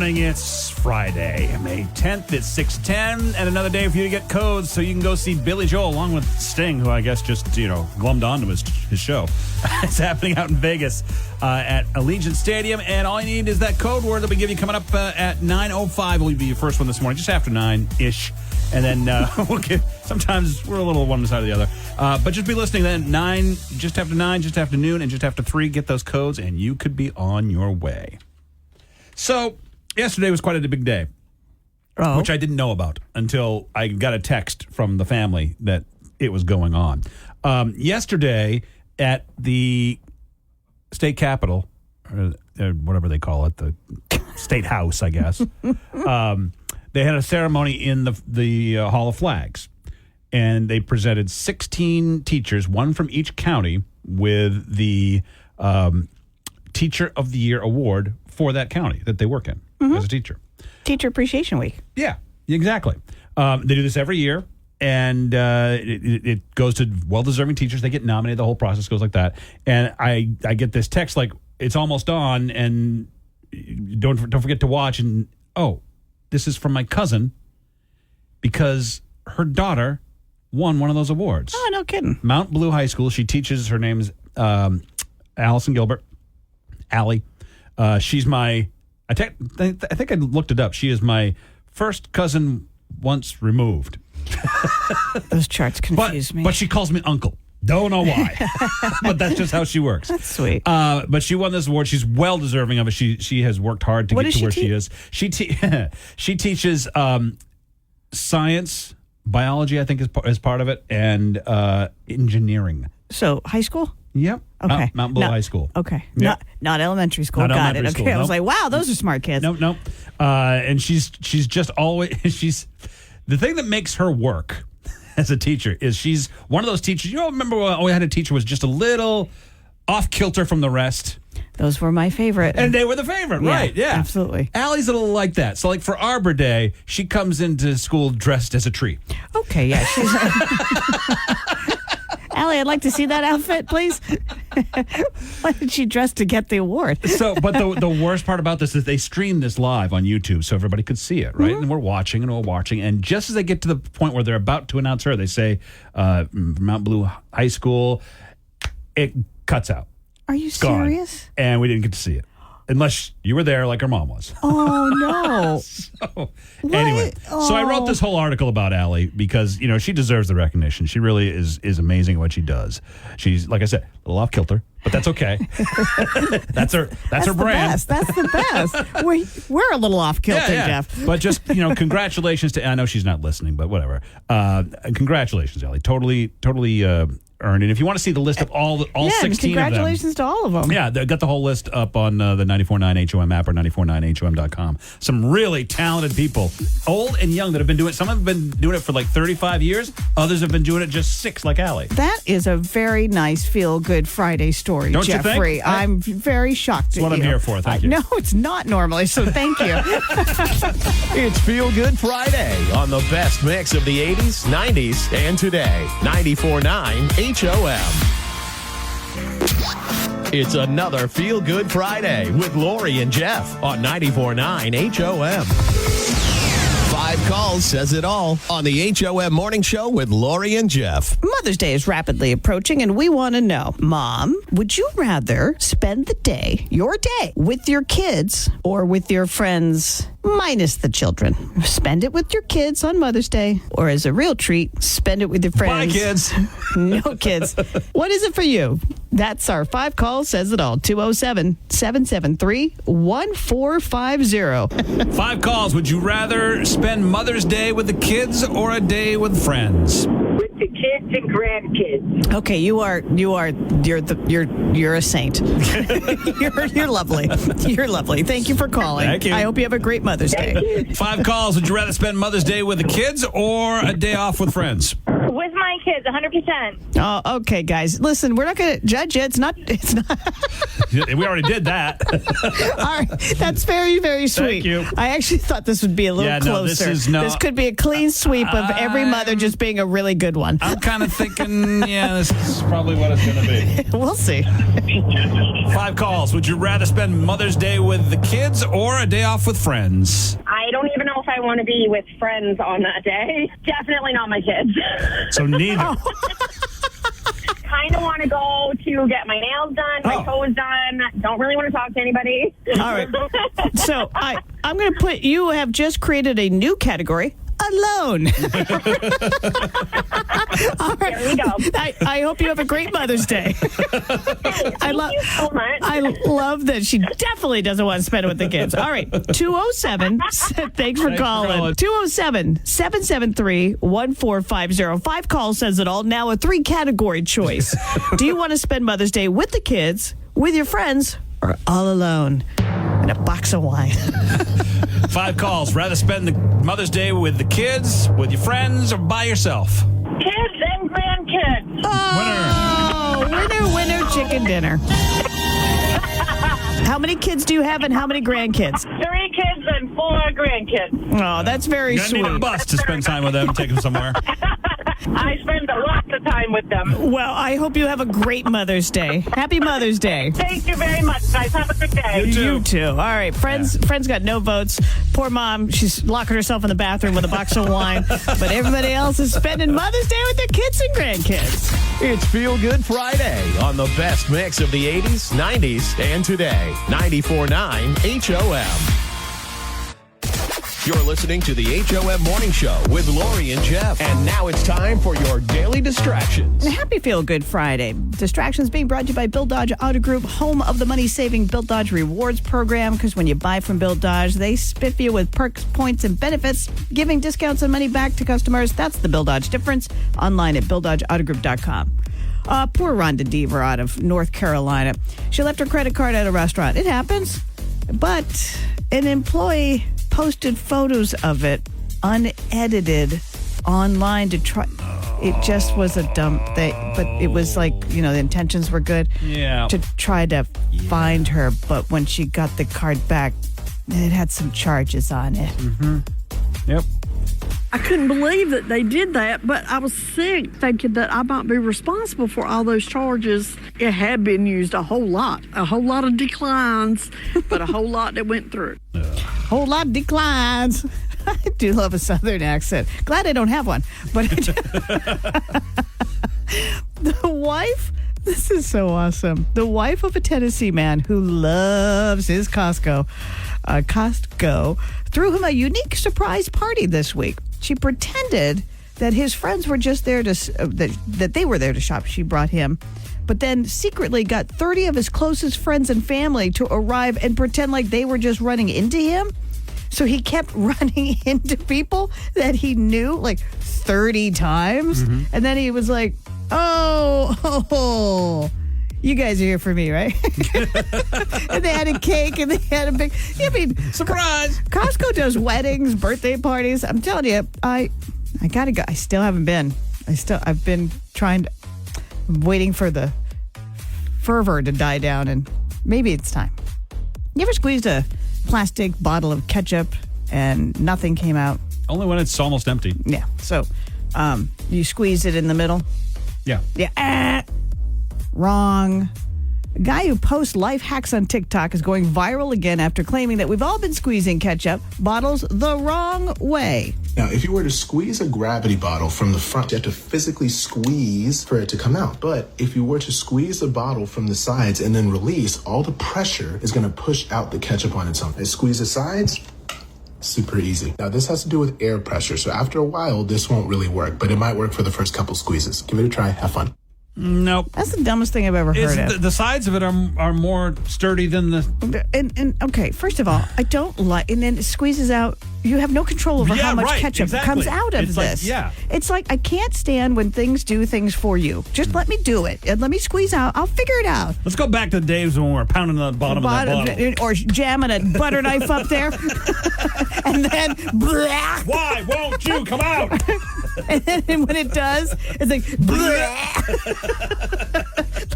morning. It's Friday, May 10th. It's 6:10, and another day for you to get codes so you can go see Billy Joel along with Sting, who I guess just, glummed onto his show. It's happening out in Vegas at Allegiant Stadium, and all you need is that code word that we give you coming up at 9:05. Will be your first one this morning, just after 9-ish. And then we'll get, sometimes we're a little one side or the other. But just be listening then. 9, just after 9, just after noon, and just after 3. Get those codes, and you could be on your way. So, yesterday was quite a big day, which I didn't know about until I got a text from the family that it was going on. Yesterday, at the state capitol, or whatever they call it, the state house, I guess, they had a ceremony in the Hall of Flags, and they presented 16 teachers, one from each county, with the Teacher of the Year award for that county that they work in as a teacher. Teacher Appreciation Week. Yeah, exactly. They do this every year, and it goes to well-deserving teachers. They get nominated. The whole process goes like that. And I get this text like, it's almost on, and don't forget to watch. And, this is from my cousin because her daughter won one of those awards. Oh, no kidding. Mount Blue High School. She teaches. Her name's Allison Gilbert. Allie. She's my, I think I looked it up. She is my first cousin once removed. Those charts confuse me. But she calls me uncle. Don't know why. But that's just how she works. That's sweet. But she won this award. She's well deserving of it. She has worked hard to get to where she is. She teaches science, biology, I think is part of it, and engineering. So high school? Yep. Okay. Mount Blue High School. Okay. Yep. Not elementary school. Not Got elementary it. Okay. School, I was nope. like, wow, those are smart kids. Nope. And she's just always, the thing that makes her work as a teacher is she's one of those teachers. Remember when we had a teacher who was just a little off kilter from the rest? Those were my favorite. And they were the favorite, right? Yeah. Absolutely. Allie's a little like that. So, like, for Arbor Day, she comes into school dressed as a tree. Okay, yeah. Allie, I'd like to see that outfit, please. Why did she dress to get the award? But the worst part about this is they streamed this live on YouTube so everybody could see it, right? Mm-hmm. And we're watching. And just as they get to the point where they're about to announce her, they say, Mount Blue High School, it cuts out. Are you serious? Gone. And we didn't get to see it. Unless you were there like her mom was. Oh, no. Anyway, so I wrote this whole article about Allie because, she deserves the recognition. She really is amazing at what she does. She's, like I said, a little off kilter, but that's okay. That's her brand. Best. That's the best. We're a little off kilter, Jeff. But just, congratulations to, I know she's not listening, but whatever. Congratulations, Allie. Totally earned. And if you want to see the list of all 16 of them. Congratulations to all of them. Yeah, they got the whole list up on the 94.9 HOM app or 949HOM.com. Some really talented people, old and young, that have been doing it. Some have been doing it for like 35 years. Others have been doing it just 6, like Allie. That is a very nice feel-good Friday story, Don't Jeffrey. You think? I'm very shocked That's what I'm here for. Thank you. No, it's not normally, so thank you. It's Feel Good Friday on the best mix of the 80s, 90s, and today. 94.9 HOM. It's another Feel Good Friday with Lori and Jeff on 94.9 HOM. 5 calls says it all on the HOM Morning Show with Lori and Jeff. Mother's Day is rapidly approaching, and we want to know, Mom, would you rather spend the day, your day, with your kids or with your friends minus the children? Spend it with your kids on Mother's Day, or as a real treat, spend it with your friends. Bye, kids. No kids. What is it for you? That's our 5 calls says it all. 207-773-1450. 5 calls. Would you rather spend Mother's Day with the kids or a day with friends? With the kids and grandkids. Okay, you're a saint. you're lovely. You're lovely. Thank you for calling. Thank you. I hope you have a great Mother's Day. 5 calls. Would you rather spend Mother's Day with the kids or a day off with friends? With With my kids, 100%. Oh, okay, guys. Listen, we're not going to judge you. It's not. We already did that. All right. That's very, very sweet. Thank you. I actually thought this would be a little closer. This could be a clean sweep of every mother just being a really good one. I'm kind of thinking, this is probably what it's going to be. We'll see. 5 calls. Would you rather spend Mother's Day with the kids or a day off with friends? I don't even know if I want to be with friends on that day. Definitely not my kids. So neither. Kind of want to go to get my nails done, my toes done. Don't really want to talk to anybody. All right. So I'm going to put, you have just created a new category. Alone. All right. There we go. I hope you have a great Mother's Day. Thank you so much. I love that she definitely doesn't want to spend it with the kids. All right. 207. Thanks for calling. 207-773-1450. 5 calls says it all. Now a 3-category choice. Do you want to spend Mother's Day with the kids, with your friends, or all alone? And a box of wine. 5 calls. Rather spend the Mother's Day with the kids, with your friends, or by yourself? Kids and grandkids. Oh, winner, chicken dinner. How many kids do you have and how many grandkids? 3 kids and 4 grandkids. Oh, that's very You're going to need a sweet. bus to spend time with them, take them somewhere. I spend a lot of time with them. Well, I hope you have a great Mother's Day. Happy Mother's Day. Thank you very much, guys. Have a good day. You too. All right. Friends got no votes. Poor mom, she's locking herself in the bathroom with a box of wine. But everybody else is spending Mother's Day with their kids and grandkids. It's Feel Good Friday on the best mix of the 80s, 90s, and today. 94.9 HOM. You're listening to the HOM Morning Show with Lori and Jeff. And now it's time for your daily distractions. Happy Feel Good Friday. Distractions being brought to you by Bill Dodge Auto Group, home of the money-saving Bill Dodge Rewards program. Because when you buy from Bill Dodge, they spiff you with perks, points, and benefits, giving discounts and money back to customers. That's the Bill Dodge difference. Online at BillDodgeAutoGroup.com. Poor Rhonda Deaver out of North Carolina. She left her credit card at a restaurant. It happens. But an employee posted photos of it unedited online to try. It just was a dumb thing, but it was like, the intentions were good. Yeah. To try to find her, but when she got the card back, it had some charges on it. Mm-hmm. Yep. I couldn't believe that they did that, but I was sick thinking that I might be responsible for all those charges. It had been used a whole lot of declines, but a whole lot that went through. Whole lot of declines. I do love a Southern accent. Glad I don't have one. But the wife, this is so awesome. The wife of a Tennessee man who loves his Costco, threw him a unique surprise party this week. She pretended that his friends were just there to that they were there to shop. She brought him, but then secretly got 30 of his closest friends and family to arrive and pretend like they were just running into him. So he kept running into people that he knew like 30 times. Mm-hmm. And then he was like, oh, you guys are here for me, right? And they had a cake and they had a big, surprise. Costco does weddings, birthday parties. I'm telling you, I gotta go. I still haven't been. I've been I'm waiting for the fervor to die down, and maybe it's time. You ever squeezed a plastic bottle of ketchup and nothing came out? Only when it's almost empty. Yeah. So you squeeze it in the middle? Yeah. Yeah. Wrong. A guy who posts life hacks on TikTok is going viral again after claiming that we've all been squeezing ketchup bottles the wrong way. Now, if you were to squeeze a gravity bottle from the front, you have to physically squeeze for it to come out. But if you were to squeeze the bottle from the sides and then release, all the pressure is going to push out the ketchup on its own. And squeeze the sides, super easy. Now, this has to do with air pressure. So after a while, this won't really work, but it might work for the first couple squeezes. Give it a try. Have fun. Nope. That's the dumbest thing I've ever heard of. The sides of it are more sturdy than the... And okay, first of all, I don't like... And then it squeezes out... You have no control over how much ketchup comes out of this. It's like, I can't stand when things do things for you. Just let me do it. And let me squeeze out. I'll figure it out. Let's go back to the days when we were pounding the bottom of that bottle. Or jamming a butter knife up there. And then... Why won't you come out? And then when it does, it's like,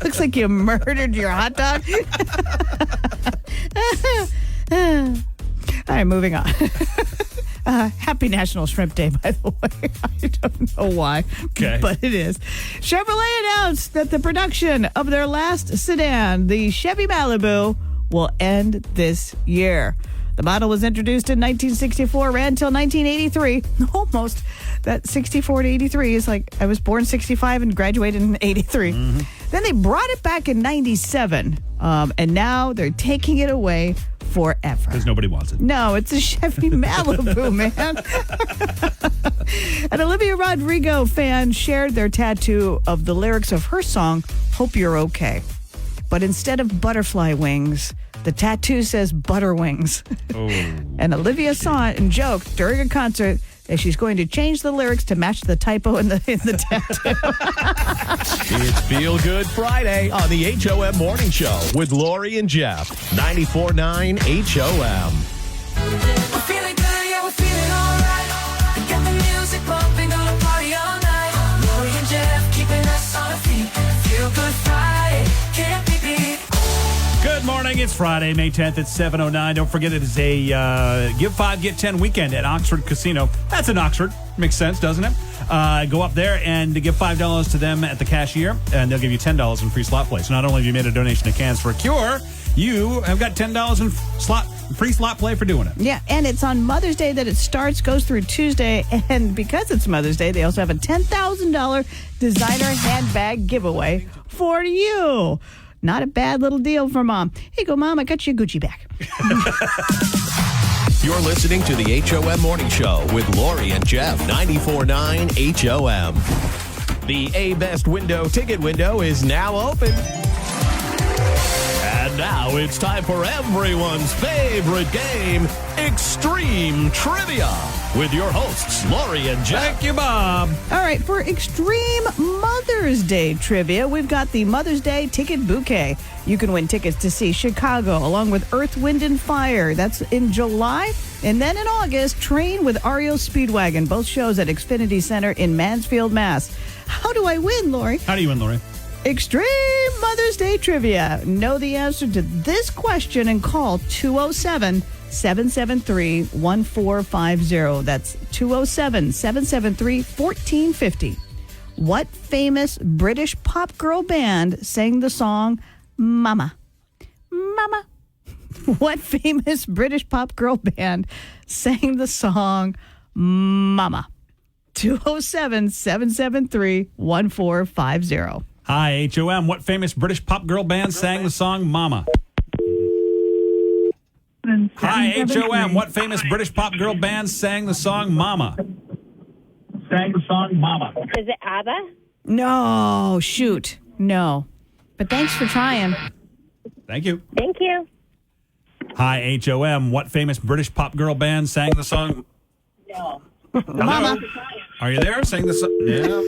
looks like you murdered your hot dog. All right, moving on. Happy National Shrimp Day, by the way. I don't know why, but it is. Chevrolet announced that the production of their last sedan, the Chevy Malibu, will end this year. The model was introduced in 1964, ran until 1983. Almost. That 64 to 83 is like I was born 65 and graduated in 83. Mm-hmm. Then they brought it back in 97, and now they're taking it away forever. Because nobody wants it. No, it's a Chevy Malibu, man. An Olivia Rodrigo fan shared their tattoo of the lyrics of her song, Hope You're Okay. But instead of butterfly wings, the tattoo says butter wings. Oh. And Olivia saw it and joked during a concert that she's going to change the lyrics to match the typo in the tattoo. It's Feel Good Friday on the HOM Morning Show with Lori and Jeff. 94.9 HOM. We're feeling good, yeah, we're feeling all right. We got the music bumping, gonna party all night. Lori and Jeff keeping us on our feet. Feel Good Friday, can't be beat. Good morning. It's Friday, May 10th at 7:09. Don't forget it is a Give 5, Get 10 weekend at Oxford Casino. That's in Oxford. Makes sense, doesn't it? Go up there and give $5 to them at the cashier, and they'll give you $10 in free slot play. So not only have you made a donation to Cans for a Cure, you have got $10 in free slot play for doing it. Yeah, and it's on Mother's Day that it starts, goes through Tuesday. And because it's Mother's Day, they also have a $10,000 designer handbag giveaway for you. Not a bad little deal for Mom. Here you go, Mom. I got you a Gucci bag. You're listening to the HOM Morning Show with Lori and Jeff. 94.9 HOM. The A-Best ticket window is now open. And now it's time for everyone's favorite game, Extreme Trivia, with your hosts, Lori and Jeff. Thank you, Bob. All right, for Extreme Mother's Day Trivia, we've got the Mother's Day Ticket Bouquet. You can win tickets to see Chicago along with Earth, Wind, and Fire. That's in July. And then in August, Train with REO Speedwagon. Both shows at Xfinity Center in Mansfield, Mass. How do I win, Lori? How do you win, Lori? Extreme Mother's Day Trivia. Know the answer to this question and call 207-773-1450. That's 207-773-1450. What famous British pop girl band sang the song Mama? Mama. What famous British pop girl band sang the song Mama? 207-773-1450. Hi, HOM. What famous British pop girl band sang the song Mama? Hi, HOM. What famous British pop girl band sang the song Mama? Is it ABBA? No, shoot. No. But thanks for trying. Thank you. Thank you. Hi, HOM. What famous British pop girl band sang the song? No. Mama. Are you there? Sang the song? Yeah.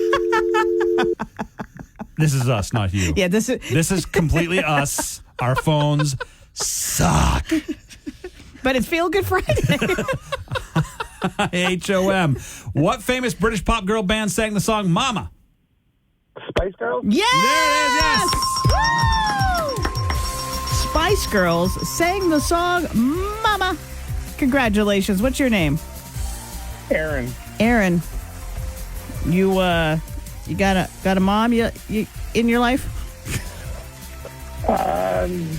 This is us, not you. Yeah, this is completely us. Our phones suck. But it's Feel Good Friday. HOM. What famous British pop girl band sang the song Mama? Spice Girls? Yes! There it is, yes! Woo! Spice Girls sang the song Mama. Congratulations. What's your name? Aaron. Aaron. You got a mom you in your life?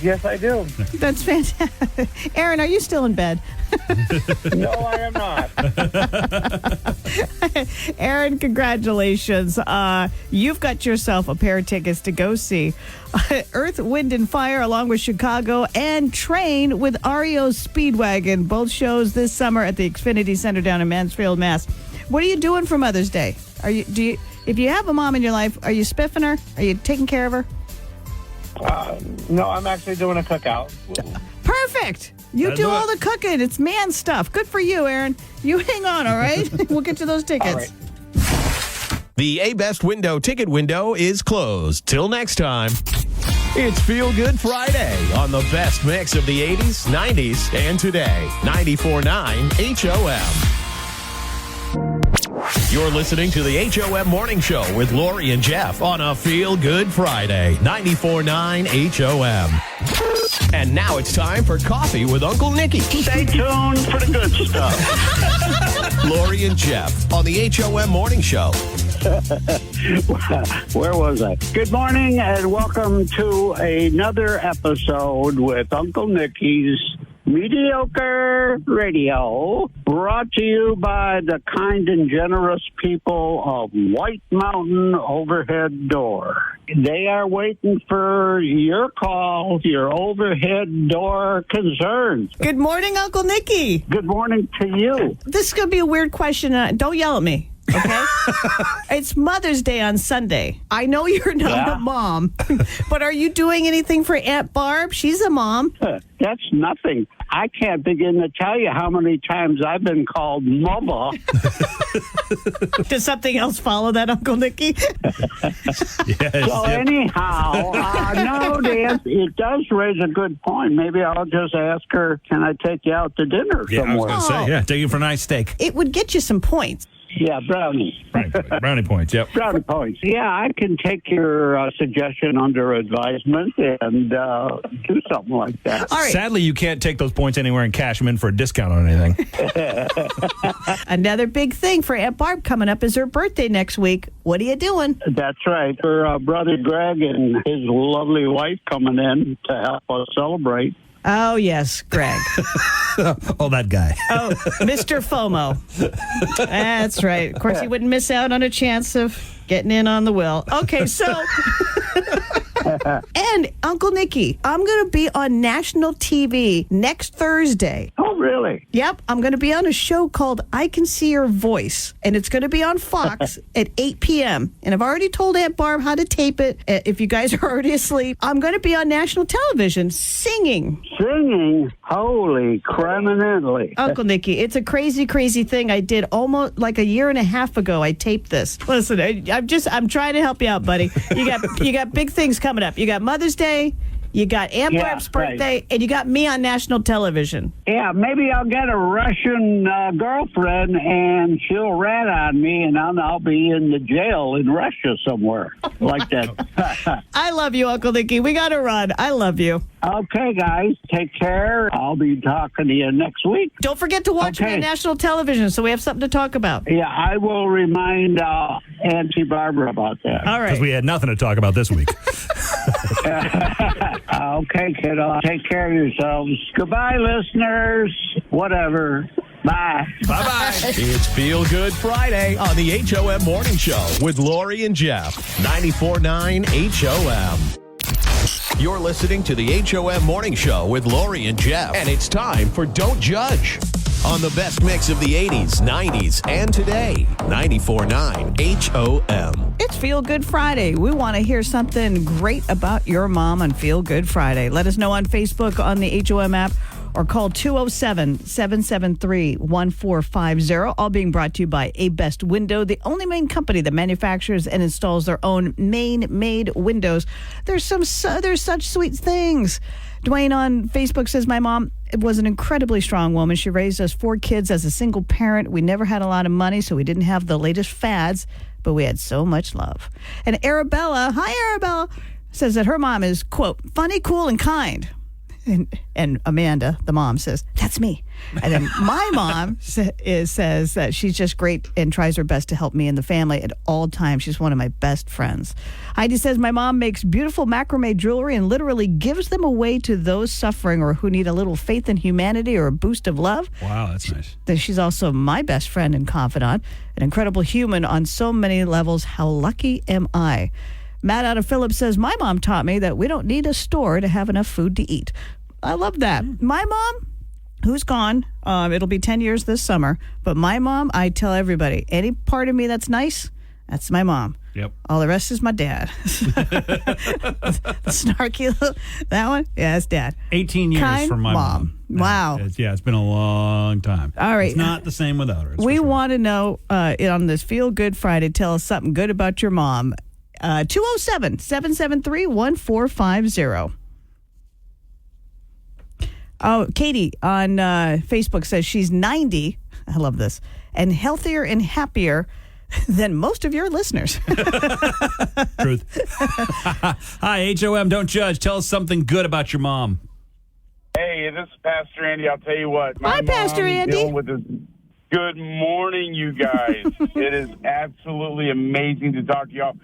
Yes, I do. That's fantastic. Aaron, are you still in bed? No, I am not. Aaron, congratulations. You've got yourself a pair of tickets to go see Earth, Wind, and Fire along with Chicago and Train with REO Speedwagon. Both shows this summer at the Xfinity Center down in Mansfield, Mass. What are you doing for Mother's Day? If you have a mom in your life, are you spiffing her? Are you taking care of her? No, I'm actually doing a cookout. Perfect. You do all the cooking. It's man stuff. Good for you, Aaron. You hang on, all right? We'll get you those tickets. All right. The A-Best ticket window is closed. Till next time, it's Feel Good Friday on the best mix of the 80s, 90s, and today. 94.9 HOM. You're listening to the HOM Morning Show with Lori and Jeff on a Feel Good Friday. 94.9 HOM. And now it's time for Coffee with Uncle Nicky. Stay tuned for the good stuff. Lori and Jeff on the HOM Morning Show. Where was I? Good morning and welcome to another episode with Uncle Nicky's Mediocre Radio, brought to you by the kind and generous people of White Mountain Overhead Door. They are waiting for your calls, your overhead door concerns. Good morning, Uncle Nicky. Good morning to you. This is going to be a weird question. Don't yell at me. Okay? It's Mother's Day on Sunday. I know you're not a mom, but are you doing anything for Aunt Barb? She's a mom. That's nothing. I can't begin to tell you how many times I've been called mama. Does something else follow that, Uncle Nicky? Yes. So anyhow, no, Dan, it does raise a good point. Maybe I'll just ask her, can I take you out to dinner Yeah, I somewhere? was going to say, take you for a nice steak. It would get you some points. Yeah, brownie. Brownie points, yep. Brownie points. Yeah, I can take your suggestion under advisement and do something like that. All right. Sadly, you can't take those points anywhere and cash them in for a discount on anything. Another big thing for Aunt Barb coming up is her birthday next week. What are you doing? That's right. Her brother Greg and his lovely wife coming in to help us celebrate. Oh, yes, Greg. Oh, that guy. Oh, Mr. FOMO. That's right. Of course, he wouldn't miss out on a chance of getting in on the will. Okay, so... And, Uncle Nicky, I'm going to be on national TV next Thursday. Oh, really? Yep, I'm going to be on a show called I Can See Your Voice, and it's going to be on Fox at 8 p.m. And I've already told Aunt Barb how to tape it. If you guys are already asleep, I'm going to be on national television singing. Singing? Holy criminally. Uncle Nicky, it's a crazy, crazy thing I did almost like a year and a half ago. I taped this. Listen, I'm trying to help you out, buddy. You got big things coming up. You got Mother's Day, you got Aunt Barb's birthday, and you got me on national television. Yeah, maybe I'll get a Russian girlfriend and she'll rat on me and I'll be in the jail in Russia somewhere like that. I love you, Uncle Nicky. We got to run. I love you. Okay, guys, take care. I'll be talking to you next week. Don't forget to watch me on national television so we have something to talk about. Yeah, I will remind Auntie Barbara about that. All right. Because we had nothing to talk about this week. Okay, kiddo. Take care of yourselves. Goodbye, listeners. Whatever. Bye. Bye-bye. It's Feel Good Friday on the HOM Morning Show with Lori and Jeff. 94.9 HOM. You're listening to the HOM Morning Show with Lori and Jeff. And it's time for Don't Judge on the best mix of the 80s, 90s, and today. 94.9 HOM. It's Feel Good Friday. We want to hear something great about your mom on Feel Good Friday. Let us know on Facebook, on the HOM app, or call 207-773-1450. All being brought to you by A Best Window, the only main company that manufactures and installs their own Maine-made windows. There's such sweet things. Dwayne on Facebook says, my mom was an incredibly strong woman. She raised us 4 kids as a single parent. We never had a lot of money, so we didn't have the latest fads, but we had so much love. And Arabella, hi Arabella, says that her mom is, quote, funny, cool, and kind. And Amanda, the mom, says, that's me. And then my mom says that she's just great and tries her best to help me and the family at all times. She's one of my best friends. Heidi says, my mom makes beautiful macrame jewelry and literally gives them away to those suffering or who need a little faith in humanity or a boost of love. Wow, that's nice. She's also my best friend and confidant, an incredible human on so many levels. How lucky am I? Matt out of Phillips says, my mom taught me that we don't need a store to have enough food to eat. I love that. My mom, who's gone, it'll be 10 years this summer, but my mom, I tell everybody, any part of me that's nice, that's my mom. Yep. All the rest is my dad. The snarky little, that one? Yeah, that's dad. 18 years Kind from my mom. Wow. It's been a long time. All right. It's not the same without her. We want to know on this Feel Good Friday, tell us something good about your mom. 207-773-1450. Oh, Katie on Facebook says she's 90. I love this. And healthier and happier than most of your listeners. Truth. Hi, HOM, don't judge. Tell us something good about your mom. Hey, this is Pastor Andy. I'll tell you what. Hi, Pastor Andy. Dealing with this. Good morning, you guys. It is absolutely amazing to talk to y'all.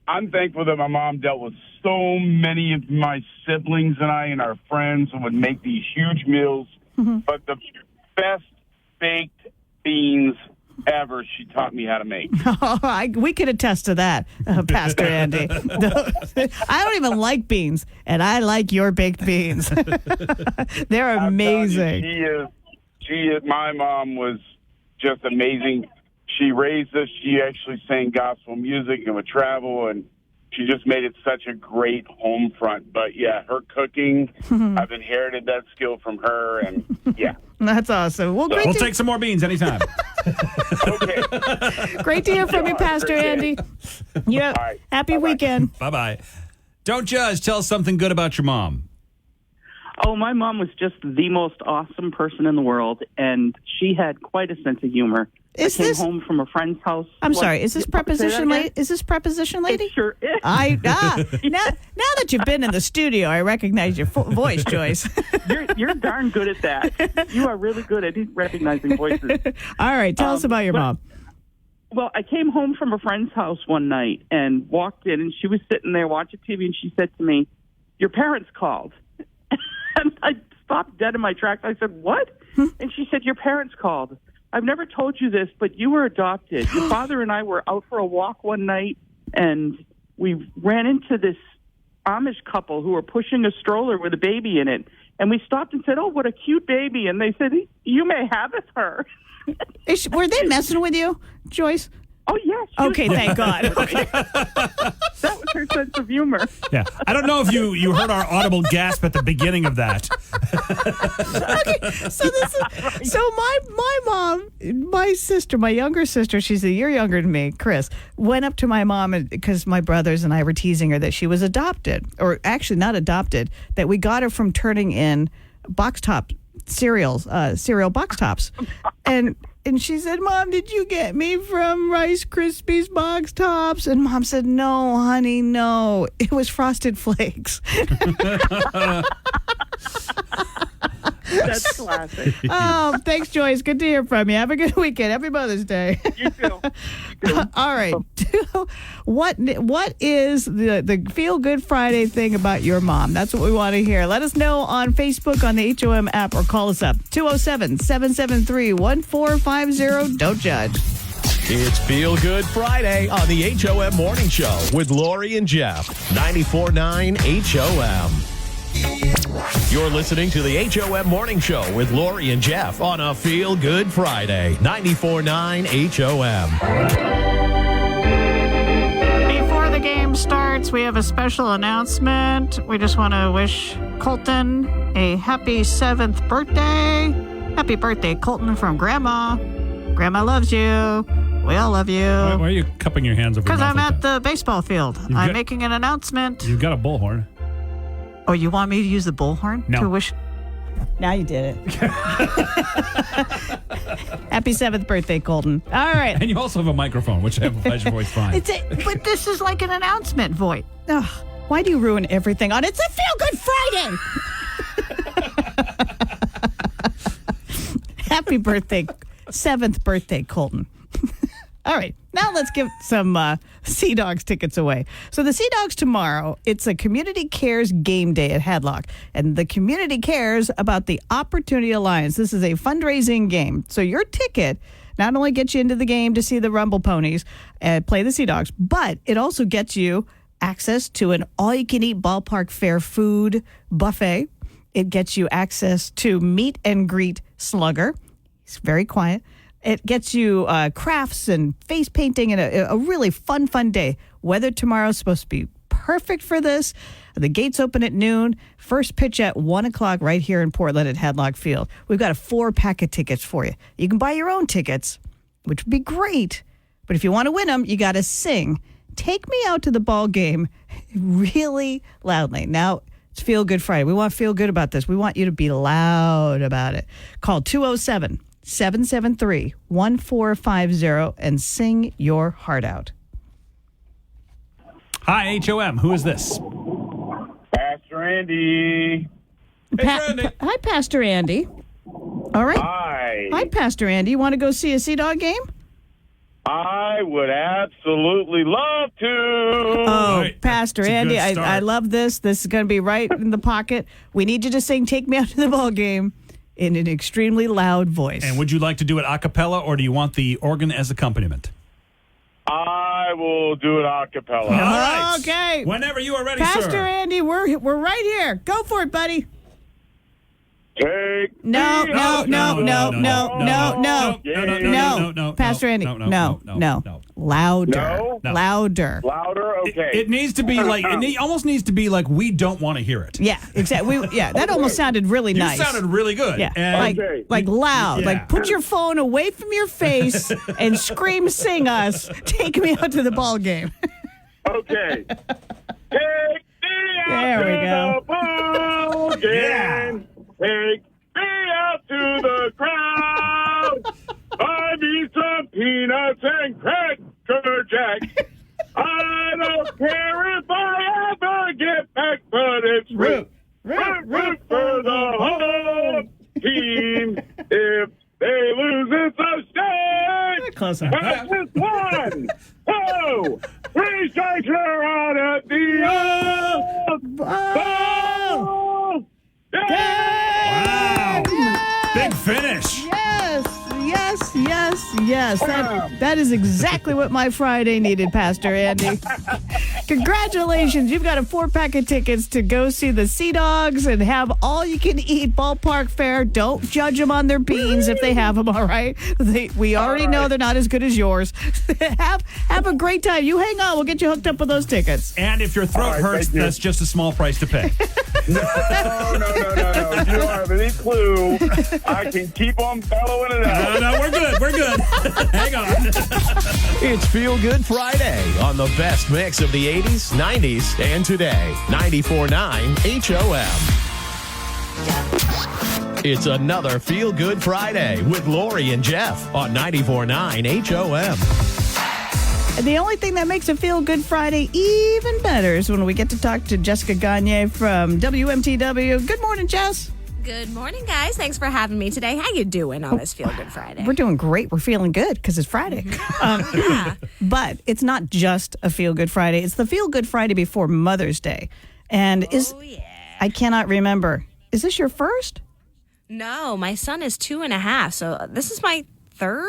I'm thankful that my mom dealt with so many of my siblings and I and our friends and would make these huge meals. But the best baked beans ever she taught me how to make. We could attest to that, Pastor Andy. I don't even like beans, and I like your baked beans. They're amazing. She is. My mom was just amazing. She raised us. She actually sang gospel music and would travel, and she just made it such a great home front. But, yeah, her cooking, I've inherited that skill from her, and, yeah. That's awesome. Well, We'll take some more beans anytime. Okay. Great to hear from you, Pastor Andy. Yep. All right. Happy Bye-bye. weekend. Bye-bye. Don't judge. Tell us something good about your mom. Oh, my mom was just the most awesome person in the world, and she had quite a sense of humor. I came home from a friend's house. I'm sorry. Is this preposition lady? Is this preposition lady? It sure is. Now that you've been in the studio, I recognize your voice, Joyce. You're darn good at that. You are really good at recognizing voices. All right, tell us about your mom. Well, I came home from a friend's house one night and walked in, and she was sitting there watching TV, and she said to me, "Your parents called." And I stopped dead in my tracks. I said, "What?" And she said, "Your parents called. I've never told you this, but you were adopted. Your father and I were out for a walk one night, and we ran into this Amish couple who were pushing a stroller with a baby in it. And we stopped and said, 'Oh, what a cute baby.' And they said, 'You may have it, her.'" Were they messing with you, Joyce? Oh, yes. Okay, thank God. Okay. That was her sense of humor. Yeah. I don't know if you heard our audible gasp at the beginning of that. Okay, so my mom, my sister, my younger sister, she's a year younger than me, Chris, went up to my mom because my brothers and I were teasing her that she was adopted, or actually not adopted, that we got her from turning in box top cereal box tops. And she said, "Mom, did you get me from Rice Krispies box tops?" And Mom said, "No, honey, no. It was Frosted Flakes." That's classic. Oh, thanks, Joyce. Good to hear from you. Have a good weekend. Happy Mother's Day. You too. All right. What is the Feel Good Friday thing about your mom? That's what we want to hear. Let us know on Facebook, on the HOM app, or call us up. 207-773-1450. Don't judge. It's Feel Good Friday on the HOM Morning Show with Lori and Jeff. 94.9 HOM. You're listening to the HOM Morning Show with Lori and Jeff on a Feel Good Friday. 94.9 HOM. Before the game starts, we have a special announcement. We just want to wish Colton a happy 7th birthday. Happy birthday, Colton, from Grandma. Grandma loves you. We all love you. Why are you cupping your hands over your Because mouth I'm like at that? the baseball field. I'm making an announcement. You've got a bullhorn. Oh, you want me to use the bullhorn? No. To wish? Now you did it. Happy 7th birthday, Colton. All right. And you also have a microphone, which amplifies your voice fine. But this is like an announcement voice. Ugh, why do you ruin everything on It's a Feel Good Friday? Happy birthday, 7th birthday, Colton. All right, now let's give some Sea Dogs tickets away. So the Sea Dogs tomorrow, it's a Community Cares game day at Hadlock. And the community cares about the Opportunity Alliance. This is a fundraising game. So your ticket not only gets you into the game to see the Rumble Ponies and play the Sea Dogs, but it also gets you access to an all-you-can-eat ballpark fair food buffet. It gets you access to meet and greet Slugger. He's very quiet. It gets you crafts and face painting and a really fun day. Weather tomorrow is supposed to be perfect for this. The gates open at noon. First pitch at 1 o'clock right here in Portland at Hadlock Field. We've got a 4-pack of tickets for you. You can buy your own tickets, which would be great. But if you want to win them, you got to sing "Take Me Out to the Ball Game" really loudly. Now, it's Feel Good Friday. We want to feel good about this. We want you to be loud about it. Call 207 888-773-1450 and sing your heart out. Hi, HOM. Who is this? Pastor Andy. Hi, Pastor Andy. All right. Hi, Pastor Andy. You want to go see a Sea Dog game? I would absolutely love to. Oh, Right. Pastor That's a Andy, good start. I love this. This is going to be right in the pocket. We need you to sing "Take Me Out to the Ball Game" in an extremely loud voice. And would you like to do it a cappella, or do you want the organ as accompaniment? I will do it a cappella. All right. Okay. Whenever you are ready, Pastor sir. Andy, we're right here. Go for it, buddy. Take No, me no, out no, to no, the no, ball no, no. No. Pastor Andy, no. Louder. No? Louder. Louder? Okay. It needs to be like, almost needs to be like we don't want to hear it. Yeah, exactly. That almost sounded really nice. You sounded really good. Yeah, And like loud. Yeah. Like put your phone away from your face and scream, sing us. Take me out to the ball game. Okay. Take me out There we to go. the ball game. Take me out to the crowd. I need some peanuts and Cracker Jack. I don't care if I ever get back, but it's root for the home team. If they lose, it's a shame. Close enough. That's just 1, 2, 3 strikes are on at the old ball. Wow. Big finish. Yes. That is exactly what my Friday needed, Pastor Andy. Congratulations. You've got a 4-pack of tickets to go see the Sea Dogs and have all-you-can-eat ballpark fare. Don't judge them on their beans if they have them, all right? We already know they're not as good as yours. have a great time. You hang on. We'll get you hooked up with those tickets. And if your throat hurts, thank you. that's just a small price to pay. No. You don't have any clue. I can keep on bellowing it out. No, we're good. Hang on. It's Feel Good Friday on the best mix of the 80s, 90s, and today. 94.9 HOM. It's another Feel Good Friday with Lori and Jeff on 94.9 HOM. The only thing that makes a Feel Good Friday even better is when we get to talk to Jessica Gagne from WMTW. Good morning, Jess. Good morning, guys. Thanks for having me today. How you doing on this Feel Good Friday? We're doing great. We're feeling good because it's Friday. But it's not just a Feel Good Friday. It's the Feel Good Friday before Mother's Day. And I cannot remember. Is this your first? No, my son is 2.5, so this is my third.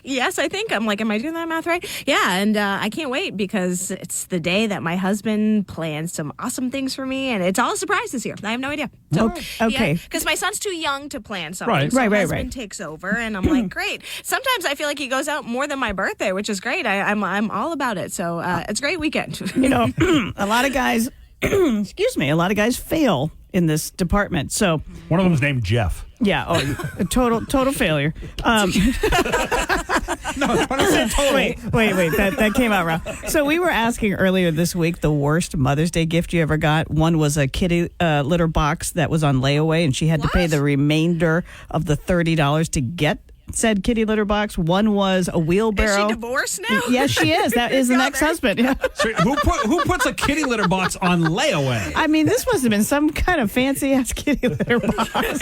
Yes, I think. I'm like, am I doing that math right? Yeah, and I can't wait because it's the day that my husband plans some awesome things for me, and it's all a surprise this year. I have no idea. So, okay. Because my son's too young to plan something. Right. So Right. husband takes over, and I'm like, great. Sometimes I feel like he goes out more than my birthday, which is great. I'm all about it. So it's a great weekend. You know, a lot of guys, a lot of guys fail in this department. So One of them is named Jeff. yeah, a total failure. Wait, that came out wrong. So we were asking earlier this week the worst Mother's Day gift you ever got. One was a kitty litter box that was on layaway, and she had to pay the remainder of the $30 to get said kitty litter box. One was a wheelbarrow. Is she divorced now? Yes, she is. That is an ex-husband. Yeah. So who puts a kitty litter box on layaway? I mean, this must have been some kind of fancy-ass kitty litter box.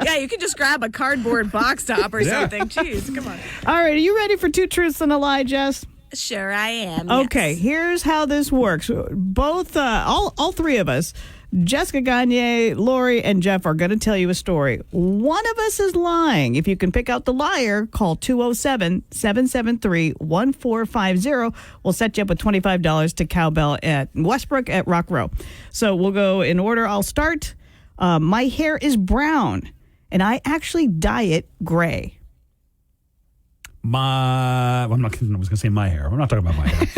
Yeah, you could just grab a cardboard box top or something. Jeez, come on. All right, are you ready for two truths and a lie, Jess? Sure, I am. Okay, yes. here's how this works. Both, all three of us, Jessica Gagne, Lori, and Jeff are going to tell you a story. One of us is lying. If you can pick out the liar, call 207-773-1450. We'll set you up with $25 to Cowbell at Westbrook at Rock Row. So we'll go in order. I'll start. My hair is brown, and I actually dye it gray. I was going to say my hair. I'm not talking about my hair.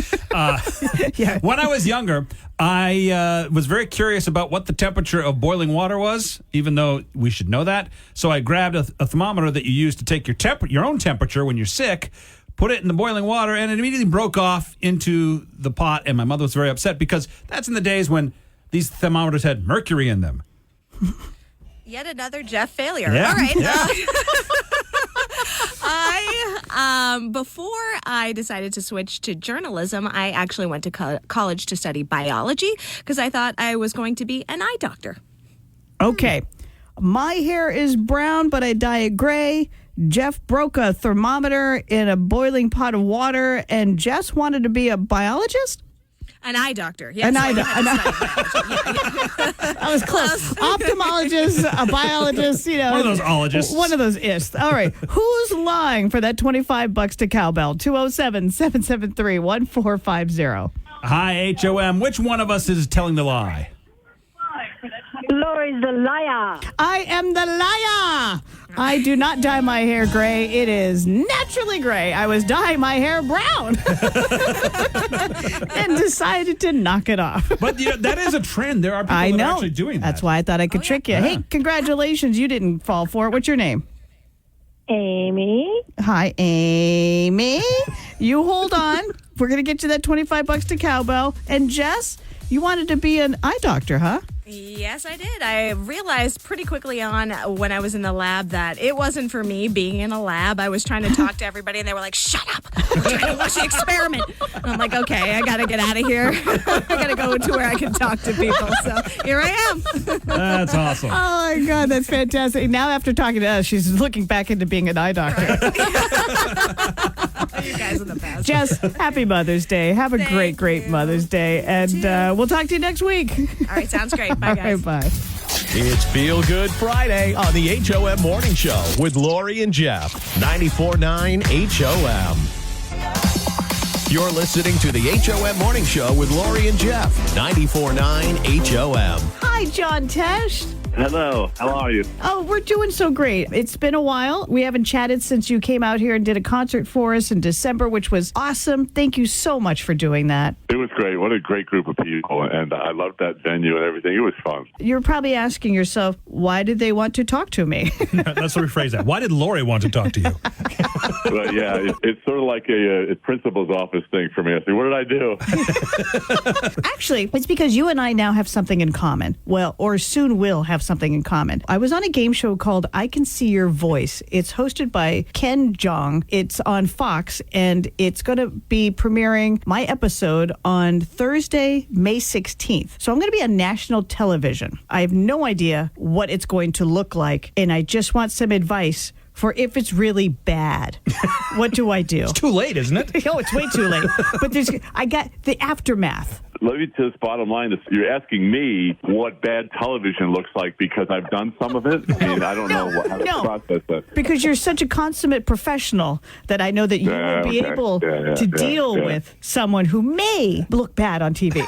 Yeah. When I was younger, I was very curious about what the temperature of boiling water was, even though we should know that. So I grabbed a thermometer that you use to take your own temperature when you're sick, put it in the boiling water, and it immediately broke off into the pot. And my mother was very upset because that's in the days when these thermometers had mercury in them. Yet another Jeff failure. Yeah. All right. Yeah. Before I decided to switch to journalism, I actually went to college to study biology because I thought I was going to be an eye doctor. Okay. My hair is brown, but I dye it gray. Jeff broke a thermometer in a boiling pot of water, and Jess wanted to be a biologist? An eye doctor. Yes, An eye doctor. I was close. Ophthalmologist, a biologist, you know. One of those ologists. One of those ists. All right. Who's lying for that $25 to Cowbell? 207-773-1450. Hi, HOM. Which one of us is telling the lie? Lori's the liar. I am the liar. I do not dye my hair gray. It is naturally gray. I was dyeing my hair brown and decided to knock it off. But that is a trend. There are people I that know. are actually doing that. That's why I thought I could trick you. Yeah. Hey, congratulations. You didn't fall for it. What's your name? Amy. Hi, Amy. You hold on. We're going to get you that $25 to Cowbell. And Jess, you wanted to be an eye doctor, huh? Yes, I did. I realized pretty quickly on when I was in the lab that it wasn't for me being in a lab. I was trying to talk to everybody, and they were like, shut up. I'm trying to watch the experiment. And I'm like, okay, I got to get out of here. I got to go to where I can talk to people. So here I am. That's awesome. Oh, my God. That's fantastic. Now, after talking to us, she's looking back into being an eye doctor. You guys in the past. Jess, happy Mother's Day. Have a great Mother's Day. And we'll talk to you next week. All right, sounds great. Bye, guys. All right, bye. It's Feel Good Friday on the HOM Morning Show with Lori and Jeff. 94.9 HOM. You're listening to the HOM Morning Show with Lori and Jeff. 94.9 HOM. Hi, John Tesh. Hello. How are you? Oh, we're doing so great. It's been a while. We haven't chatted since you came out here and did a concert for us in December, which was awesome. Thank you so much for doing that. It was great. What a great group of people. And I loved that venue and everything. It was fun. You're probably asking yourself, why did they want to talk to me? Let's rephrase that. Why did Lori want to talk to you? But yeah, it's sort of like a principal's office thing for me. I say, what did I do? Actually, it's because you and I now have something in common. Well, or soon will have something in common. I was on a game show called I Can See Your Voice. It's hosted by Ken Jeong. It's on Fox, and it's going to be premiering my episode on Thursday, May 16th. So I'm going to be on national television. I have no idea what it's going to look like, and I just want some advice for if it's really bad. What do I do? It's too late, isn't it? Oh, it's way too late. But I got the aftermath. Let me just bottom line this. You're asking me what bad television looks like because I've done some of it? I mean, I don't know how to process that. Because you're such a consummate professional that I know that you will be able to deal with someone who may look bad on TV.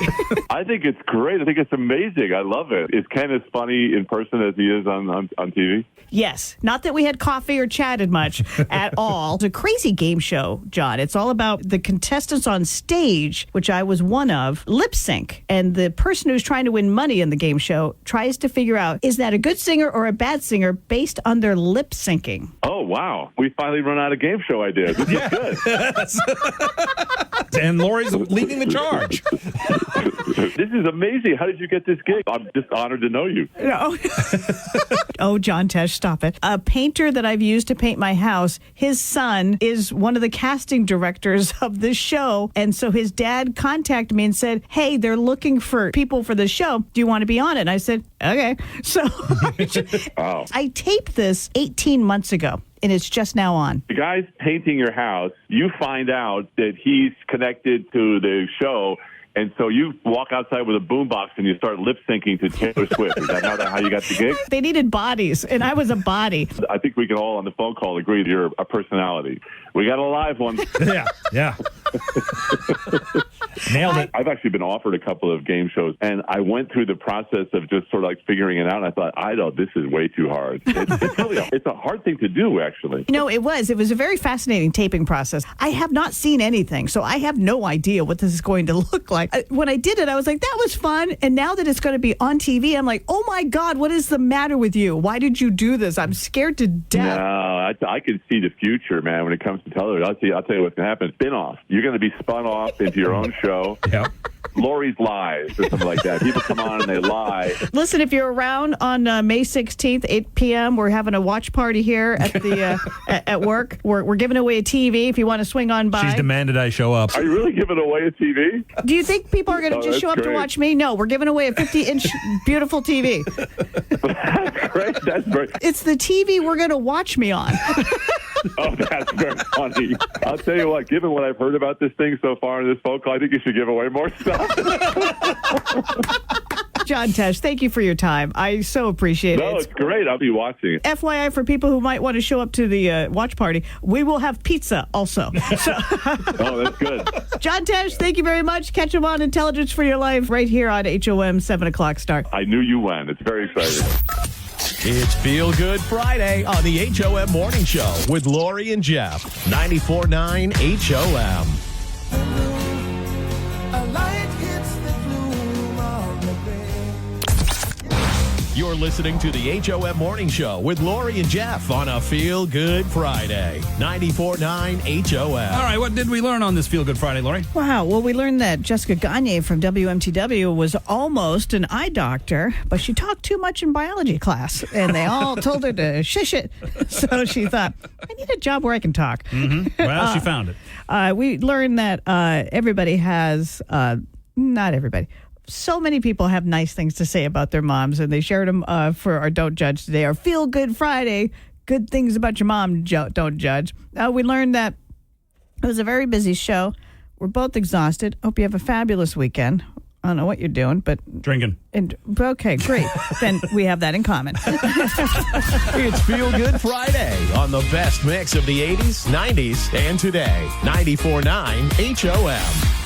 I think it's great. I think it's amazing. I love it. Is Ken as funny in person as he is on TV? Yes. Not that we had coffee or chatted much at all. It's a crazy game show, John. It's all about the contestants on stage, which I was one of, lip sync. And the person who's trying to win money in the game show tries to figure out, is that a good singer or a bad singer based on their lip syncing? Oh, wow. We finally run out of game show ideas. This is good. And Lori's leading the charge. This is amazing. How did you get this gig? I'm just honored to know you. No. Oh, John Tesh, stop it. A painter that I've used to paint my house, his son is one of the casting directors of this show. And so his dad contacted me and said, hey, they're looking for people for the show. Do you want to be on it? And I said, okay. So wow. I taped this 18 months ago. And it's just now on. The guy's painting your house. You find out that he's connected to the show. And so you walk outside with a boombox and you start lip syncing to Taylor Swift. Is that how you got the gig? They needed bodies, and I was a body. I think we can all on the phone call agree that you're a personality. We got a live one. Yeah. Nailed it. I've actually been offered a couple of game shows, and I went through the process of just sort of like figuring it out. And I thought, this is way too hard. It's a hard thing to do, actually. You know, it was a very fascinating taping process. I have not seen anything, so I have no idea what this is going to look like. When I did it, I was like, that was fun. And now that it's going to be on TV, I'm like, oh my God, what is the matter with you? Why did you do this? I'm scared to death. No, I can see the future, man, when it comes to television. I'll tell you what's going to happen. Spin-off. You're going to be spun off into your own show. Yeah. Lori's Lies or something like that. People come on and they lie. Listen, if you're around on May 16th, 8 p.m., we're having a watch party here at the at work. We're giving away a TV if you want to swing on by. She's demanded I show up. Are you really giving away a TV? Do you think people are going to just show up to watch me? No, we're giving away a 50-inch beautiful TV. That's great. That's great. It's the TV we're going to watch me on. Oh, that's very funny. I'll tell you what, given what I've heard about this thing so far in this phone call, I think you should give away more stuff. John Tesh, thank you for your time. I so appreciate it. No, it's great. I'll be watching. FYI, for people who might want to show up to the watch party, we will have pizza also. So, oh, that's good. John Tesh, thank you very much. Catch him on Intelligence for Your Life right here on HOM 7 o'clock start. I knew you went. It's very exciting. It's Feel Good Friday on the HOM Morning Show with Lori and Jeff. 94.9 HOM. A light hits the gloom of the grave. You're listening to the HOM Morning Show with Lori and Jeff on a Feel Good Friday. 94.9 HOM. All right, what did we learn on this Feel Good Friday, Lori? Wow. Well, we learned that Jessica Gagne from WMTW was almost an eye doctor, but she talked too much in biology class, and they all told her to shush it. So she thought, I need a job where I can talk. Mm-hmm. Well, she found it. We learned that everybody has, not everybody, so many people have nice things to say about their moms, and they shared them for our Don't Judge today, our Feel Good Friday. Good things about your mom, don't judge. We learned that it was a very busy show. We're both exhausted. Hope you have a fabulous weekend. I don't know what you're doing, but... Drinking. Okay, great. Then we have that in common. It's Feel Good Friday on the best mix of the 80s, 90s, and today. 94.9 HOM.